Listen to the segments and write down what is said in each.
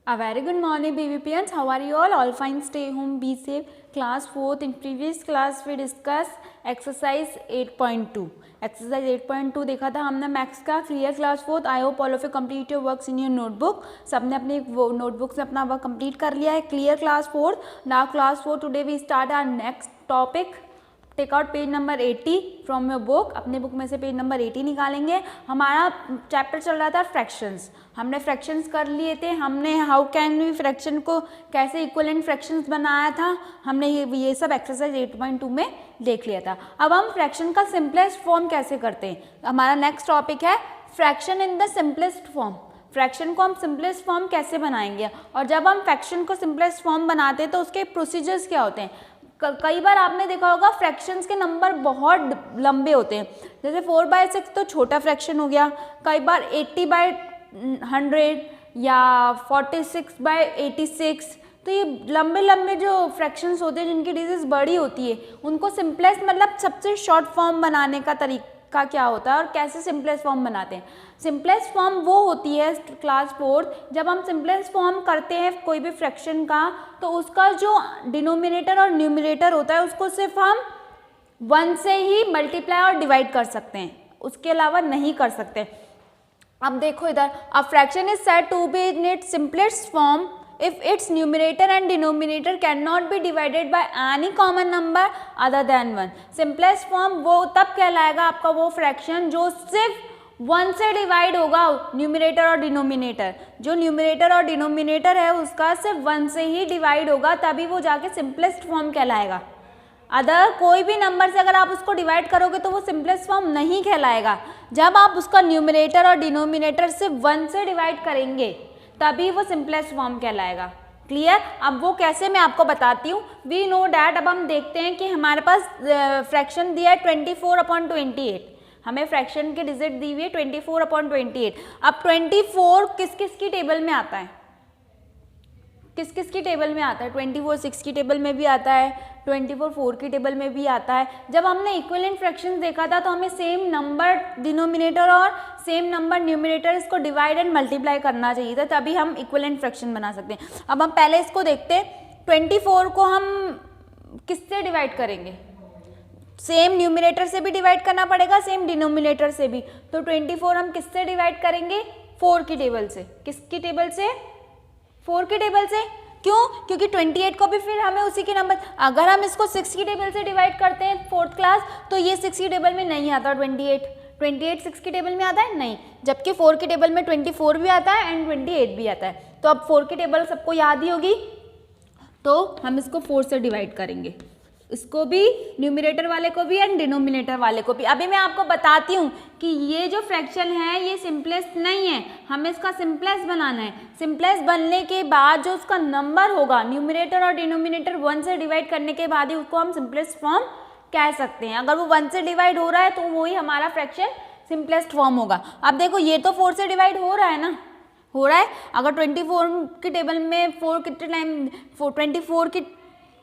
A very good morning, BBPians. How are you all? All fine. Stay home. Be safe. Class 4th. In previous class we discuss exercise 8.2. Exercise 8.2 देखा था हमने maths का. Clear class 4th. I hope all of you complete your works in your notebook. सबने अपनी notebook से अपना work complete कर लिया है. Clear class 4th. Now class 4 today we start our next topic. Take out page number 80 from your book. अपने book में से पेज नंबर 80 निकालेंगे. हमारा चैप्टर चल रहा था फ्रैक्शंस. हमने फ्रैक्शंस कर लिए थे. हमने हाउ कैन वी फ्रैक्शन को कैसे इक्विवेलेंट फ्रैक्शंस बनाया था. हमने ये सब एक्सरसाइज 8.2 में देख लिया था. अब हम फ्रैक्शन का सिंपलेस्ट फॉर्म कैसे करते हैं. हमारा नेक्स्ट टॉपिक है fraction in the simplest form. Fraction को हम सिंपलेस्ट फॉर्म कैसे बनाएंगे. और जब हम फ्रैक्शन को सिंपलेस्ट फॉर्म बनाते हैं तो उसके प्रोसीजर्स क्या होते हैं. कई बार आपने देखा होगा फ्रैक्शंस के नंबर बहुत लंबे होते हैं. जैसे 4/6 तो छोटा फ्रैक्शन हो गया. कई बार 80/100 या 46/86. तो ये लंबे लंबे जो फ्रैक्शंस होते हैं जिनकी डिजिट बड़ी होती है उनको सिंपलेस्ट मतलब सबसे शॉर्ट फॉर्म बनाने का तरीका क्या होता है और कैसे सिंपलेस्ट फॉर्म बनाते हैं. सिंपलेस्ट फॉर्म वो होती है क्लास 4 जब हम सिंपलेस्ट फॉर्म करते हैं कोई भी फ्रैक्शन का तो उसका जो डिनोमिनेटर और न्यूमरेटर होता है उसको सिर्फ हम 1 से ही मल्टीप्लाई और डिवाइड कर सकते हैं. उसके अलावा नहीं कर सकते. अब देखो इधर a fraction is said to be in its simplest form if its numerator and denominator cannot be divided by any common number other than 1. simplest form वो तब कहलाएगा आपका वो फ्रैक्शन जो सिर्फ 1 से डिवाइड होगा. न्यूमरेटर और डिनोमिनेटर जो न्यूमरेटर और डिनोमिनेटर है उसका सिर्फ 1 से ही डिवाइड होगा तभी वो जाके सिंपलेस्ट फॉर्म कहलाएगा. अदर कोई भी नंबर से अगर आप उसको डिवाइड करोगे तो वो सिंपलेस्ट फॉर्म नहीं कहलाएगा. जब आप उसका न्यूमरेटर और डिनोमिनेटर सिर्फ 1 से डिवाइड करेंगे तभी वो सिंपलेस्ट फॉर्म कहलाएगा. क्लियर. अब वो कैसे मैं आपको बताती हूँ. We know that. अब हम देखते हैं कि हमारे पास फ्रैक्शन दिया है 24/28. हमें फ्रैक्शन की डिजिट दी हुई है 24/28. अब 24 किस किस की टेबल में आता है. किस किस की टेबल में आता है. 24 6 की टेबल में भी आता है. 24 4 की टेबल में भी आता है. जब हमने इक्विवेलेंट फ्रैक्शंस देखा था तो हमें सेम नंबर डिनोमिनेटर और सेम नंबर न्यूमरेटर इसको डिवाइड एंड मल्टीप्लाई करना चाहिए था तभी हम इक्विवेलेंट फ्रैक्शन बना सकते हैं. अब हम पहले इसको देखते हैं. 24 को हम किससे डिवाइड करेंगे. सेम न्यूमरेटर से भी डिवाइड करना पड़ेगा सेम डिनोमिनेटर से भी. तो 24 हम किससे डिवाइड करेंगे. 4 की टेबल से. किसकी टेबल से. 4 की टेबल से. क्यों. क्योंकि 28 को भी फिर हमें उसी के नंबर. अगर हम इसको 6 की टेबल से डिवाइड करते हैं 4th क्लास तो ये 6 की टेबल में नहीं आता. 28 6 की टेबल में आता है नहीं. जबकि 4 की टेबल में 24 भी आता है एंड 28 भी आता है. तो अब 4 की टेबल सबको याद ही होगी तो हम इसको 4 से डिवाइड करेंगे. इसको भी न्यूमरेटर वाले को भी एंड डिनोमिनेटर वाले को भी. अभी मैं आपको बताती हूँ कि ये जो फ्रैक्शन है ये सिंपलेस्ट नहीं है. हमें इसका सिंपलेस्ट बनाना है. सिंपलेस्ट बनने के बाद जो उसका नंबर होगा न्यूमरेटर और डिनोमिनेटर 1 से डिवाइड करने के बाद ही उसको हम सिंपलेस्ट फॉर्म कह सकते हैं. अगर वो 1 से डिवाइड हो रहा है तो वही हमारा फ्रैक्शन सिंपलेस्ट फॉर्म होगा. अब देखो ये तो 4 से डिवाइड हो रहा है ना. हो रहा है. अगर 24 की टेबल में 4 कितने टाइम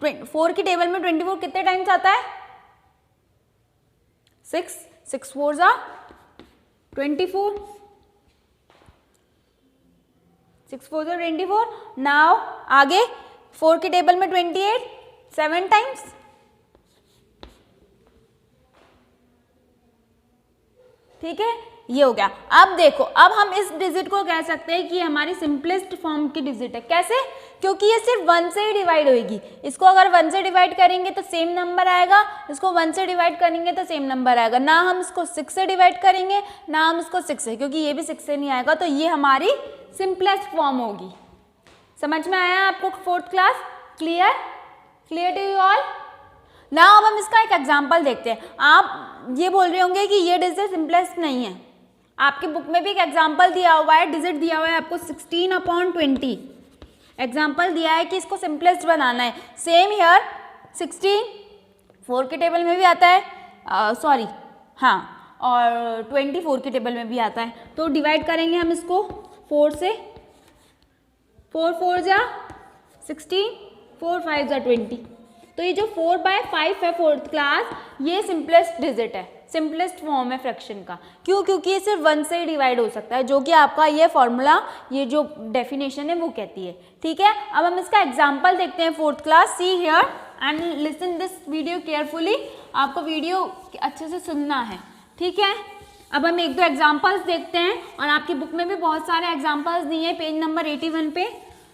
4 की टेबल में 24 कितने टाइम्स आता है. 6 6 4 जा 24. 6 4 जा 24. नाउ आगे 4 की टेबल में 28 7 टाइम्स. ठीक है. ये हो गया. अब देखो अब हम इस डिजिट को कह सकते हैं कि हमारी सिंपलेस्ट फॉर्म की डिजिट है. कैसे. क्योंकि ये सिर्फ 1 से ही डिवाइड होगी. इसको अगर 1 से डिवाइड करेंगे तो सेम नंबर आएगा. इसको 1 से डिवाइड करेंगे तो सेम नंबर आएगा. ना हम इसको 6 से डिवाइड करेंगे ना हम इसको 6 से क्योंकि ये भी 6 से नहीं आएगा. तो ये हमारी सिंपलेस्ट फॉर्म होगी. समझ में आया आपको 4th class. Clear. Clear to you all. ना अब हम इसका एक एग्जाम्पल देखते हैं. आप ये बोल रहे होंगे कि ये डिजिट सिंपलेस्ट नहीं है. आपकी बुक में भी एक एग्जाम्पल दिया हुआ है. डिजिट दिया हुआ है आपको 16/20. एग्जाम्पल दिया है कि इसको सिंपलेस्ट बनाना है. सेम हियर 16 4 की टेबल में भी आता है. सॉरी हाँ और 24 की टेबल में भी आता है. तो डिवाइड करेंगे हम इसको 4 से. 4 4 जा 16 4 5 जा 20. तो ये जो 4/5 है 4th क्लास ये सिंपलेस्ट डिजिट है. सिंपलेस्ट फॉर्म है फ्रैक्शन का। क्यों? क्योंकि ये सिर्फ 1 से ही डिवाइड हो सकता है, जो कि आपका ये फॉर्मूला, ये जो डेफिनेशन है वो कहती है। ठीक है, अब हम इसका एग्जाम्पल देखते हैं 4th class. See here and listen this video carefully. आपको वीडियो अच्छे से सुनना है। ठीक है, अब हम 1-2 एग्जाम्पल्स देखते हैं, और आपकी बुक में भी बहुत सारे एग्जाम्पल्स दिए हैं, पेज नंबर 81 पे,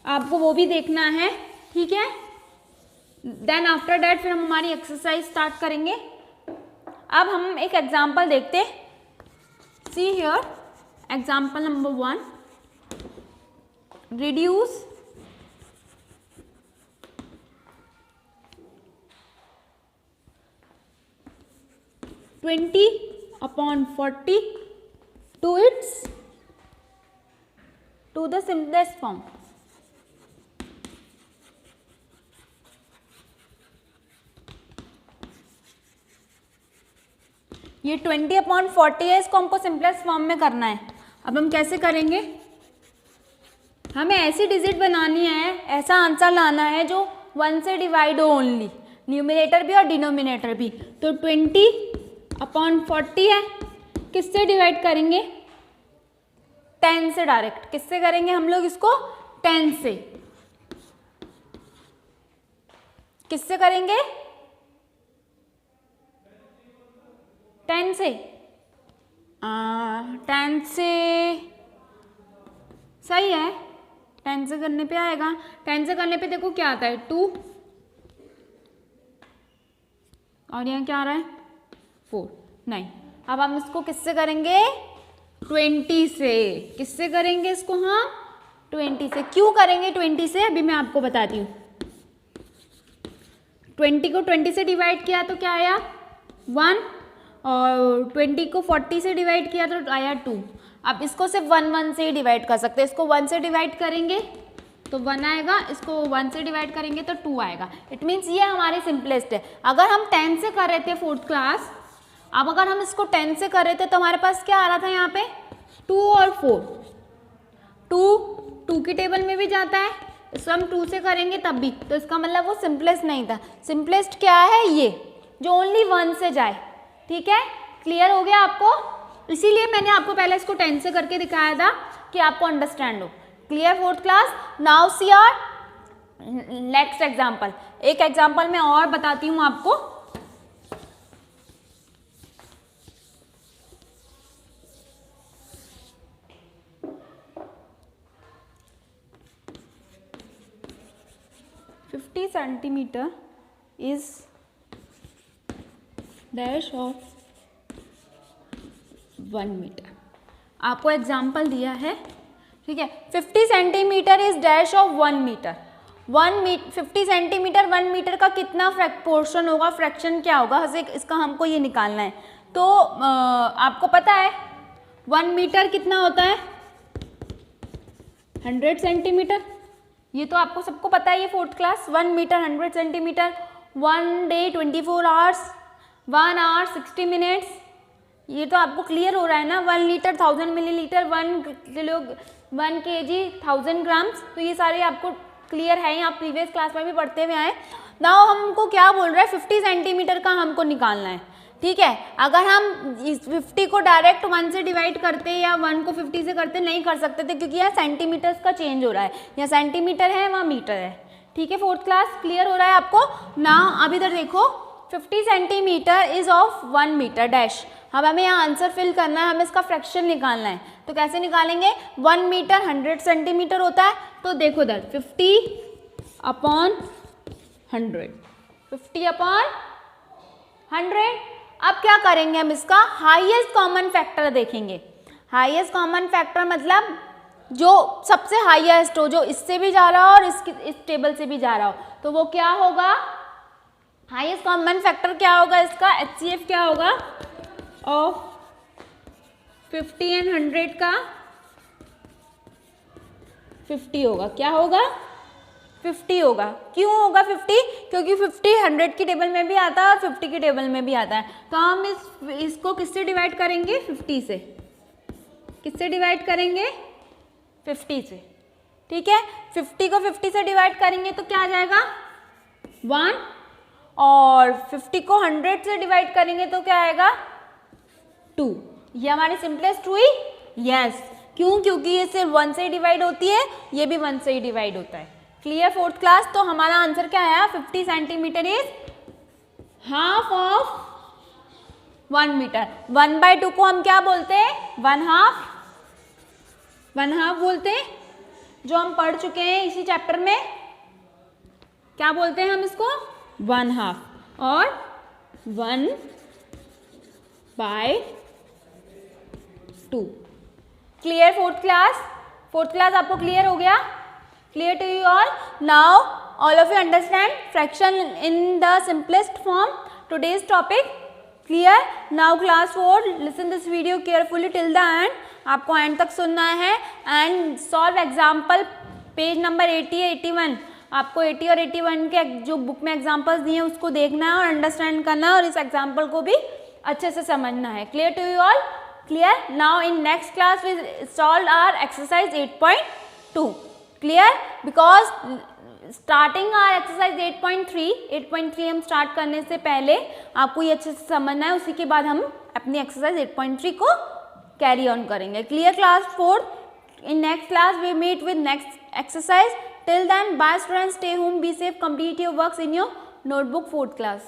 आपको वो भी देखना है। ठीक है, देन आफ्टर डैट फिर हम हमारी एक्सरसाइज स्टार्ट करेंगे। अब हम एक एग्जाम्पल देखते हैं। See here example number 1, reduce 20/40 to the simplest form। ये 20/40 है, इसको हमको सिंपलेस्ट फॉर्म में करना है। अब हम कैसे करेंगे? हमें ऐसी डिजिट बनानी है, ऐसा आंसर लाना है जो 1 से डिवाइड हो ओनली, न्यूमिनेटर भी और डिनोमिनेटर भी। तो 20/40 है, किससे डिवाइड करेंगे? 10 से डायरेक्ट। किससे करेंगे हम लोग इसको? 10 से। किससे करेंगे? 10 से। 10 से सही है, 10 से करने पे आएगा। 10 से करने पे देखो क्या आता है, 2, और यहाँ क्या आ रहा है, 4। नहीं, अब हम इसको किससे करेंगे? 20 से। किससे करेंगे इसको? हाँ, 20 से। क्यों करेंगे 20 से? अभी मैं आपको बताती हूँ। 20 को 20 से डिवाइड किया तो क्या आया? 1, और 20 को 40 से डिवाइड किया तो आया 2। अब इसको सिर्फ 1 से ही डिवाइड कर सकते हैं। इसको 1 से डिवाइड करेंगे तो 1 आएगा, इसको 1 से डिवाइड करेंगे तो 2 आएगा। इट मीन्स ये हमारी सिंपलेस्ट है। अगर हम 10 से कर रहे थे 4th क्लास, अब अगर हम इसको 10 से कर रहे थे तो हमारे पास क्या आ रहा था यहाँ पे? 2 और 4। 2 की टेबल में भी जाता है, इसको हम 2 से करेंगे तब भी, तो इसका मतलब वो सिंपलेस्ट नहीं था। सिंपलेस्ट क्या है? ये जो ओनली 1 से जाए। ठीक है, क्लियर हो गया आपको? इसीलिए मैंने आपको पहले इसको 10 से करके दिखाया था कि आपको अंडरस्टैंड हो। Clear 4th class? Now see our next example. एक एग्जाम्पल मैं और बताती हूँ आपको। Centimetre is dash of 1 metre. आपको एग्जाम्पल दिया है। ठीक है, 50 centimetre is dash of 1 metre. 50 centimetre 1 metre का कितना पोर्शन होगा, फ्रैक्शन क्या होगा, इसका हमको ये निकालना है। तो आपको पता है 1 मीटर कितना होता है? 100 सेंटीमीटर। ये तो आपको सबको पता है, ये 4th class. 1 metre 100 centimetre. 1 day 24 hours, 1 hour 60 minutes. ये तो आपको क्लियर हो रहा है ना? 1 litre 1000 millilitre, 1 kilo 1 kg 1000 grams. तो ये सारे आपको क्लियर है, आप प्रीवियस क्लास में भी पढ़ते हुए आए। नाउ हमको क्या बोल रहा है? 50 सेंटीमीटर का हमको निकालना है। ठीक है, अगर हम इस 50 को डायरेक्ट 1 से डिवाइड करते या 1 को 50 से करते, नहीं कर सकते थे, क्योंकि यहाँ सेंटीमीटर्स का चेंज हो रहा है। यहाँ सेंटीमीटर है, वहाँ मीटर है। ठीक है 4th क्लास, क्लियर हो रहा है आपको? नाउ अब इधर देखो, 50 centimetre is of 1 metre dash. अब हमें यहाँ आंसर फिल करना है, हमें इसका फ्रैक्शन निकालना है। तो कैसे निकालेंगे? 1 मीटर 100 सेंटीमीटर होता है, तो देखो इधर 50/100, 50/100। अब क्या करेंगे? हम इसका हाईएस्ट कॉमन फैक्टर देखेंगे। हाईएस्ट कॉमन फैक्टर मतलब जो सबसे हाईएस्ट हो, जो इससे भी जा रहा हो और इस टेबल से भी जा रहा हो, तो वो क्या होगा? हाईएस्ट कॉमन फैक्टर क्या होगा इसका? HCF क्या होगा? ऑफ 50 एंड 100 का 50 होगा। क्या होगा? 50 होगा। क्यों होगा 50? क्योंकि 50 100 की टेबल में भी आता है और 50 की टेबल में भी आता है। तो हम इसको किससे डिवाइड करेंगे? 50 से। किससे डिवाइड करेंगे? 50 से। ठीक है, 50 को 50 से डिवाइड करेंगे तो क्या आ जाएगा? 1, और 50 को 100 से डिवाइड करेंगे तो क्या आएगा? 2। ये हमारी सिंपलेस्ट हुई। यस, क्यों? क्योंकि ये सिर्फ 1 से ही डिवाइड होती है, ये भी 1 से ही डिवाइड होता है। Clear fourth class? तो हमारा आंसर क्या आया? 50 centimetre is half of 1 metre. 1/2 को हम क्या बोलते हैं? 1/2 बोलते हैं, जो हम पढ़ चुके हैं इसी चैप्टर में। क्या बोलते हैं हम इसको? 1/2 और 1/2। Clear fourth class? Fourth class आपको क्लियर हो गया? Clear to you all? Now all of you understand fraction in the simplest form today's topic. Clear? Now class 4 listen this video carefully till the end. आपको end तक सुनना है end solve example page number 80 या 81। आपको 80 और 81 के जो book में एग्जाम्पल्स दिए हैं उसको देखना है और अंडरस्टैंड करना है और इस एग्जाम्पल को भी अच्छे से समझना है। Clear to you all? Clear? Now in next class we solve our exercise 8.2. Clear? Because starting our exercise 8.3 हम start करने से पहले आपको ये अच्छे से समझना है, उसी के बाद हम अपनी exercise 8.3 को carry on करेंगे। Clear class 4? In next class we meet with next exercise. Till then, bye students, stay home, be safe, complete your works in your notebook 4th class.